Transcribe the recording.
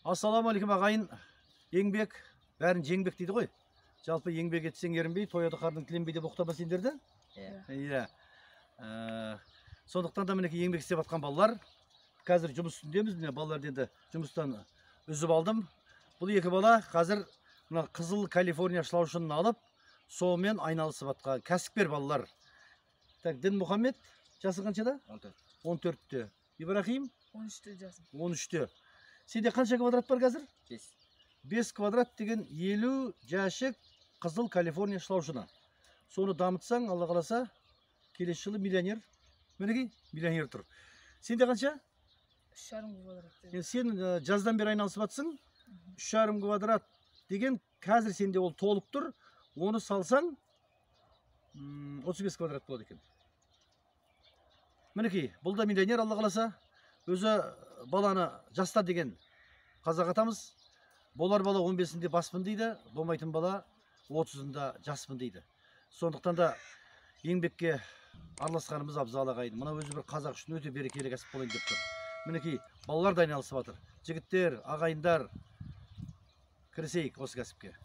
Ассалаумағалейкум ағайын. Еңбек, бәрін жеңбек дейді ғой. Жалпы еңбек етсең ерінбей, тояды қардың тіленбей деп оқыта ма сендерді? Иә. Сондықтан да мінекей еңбек істеп жатқан балалар. Қазір жұмыс үстіндеміз. Міне балаларды енді жұмыстан үзіп алдым. Бұл екі бала қазір мына қызыл Калифорния шылаушынын алып, сонымен айналысып жатқан кәсіпкер балалар. Так, Дін Мұхаммед жасы қаншада? 14-те. Ибрахим? 13-те жасым. 13-те. Сенде қанша квадрат бар қазір? 5. 5 квадрат деген 50 жәшік қызыл Калифорния шылаушыны. Соны дамытсаң, Алла қаласа, келесі жылы миллионер. Мінекей, миллионер тұр. Сенде қанша? 3,5 квадрат. Сен жаздан бері айналысып жатсың. 3,5 квадрат деген қазір сенде ол толып тұр. Оны салсаң 35 квадрат болады екен. Мінекей, бұл да миллионер, Алла қаласа. Өзі баланы жаста деген қазақ атамыз. Болар бала 15-інде баспын дейді, болмайтын бала 30-ында жаспын дейді. Сондықтан да еңбекке араласқанымыз абзал ағайын. Мына өзі бір қазақ үшін өте берекелі кәсіп болайын деп тұр. Мінекей, балалар да айналысып жатыр. Жігіттер, ағайындар, кірісейік осы кәсіпке.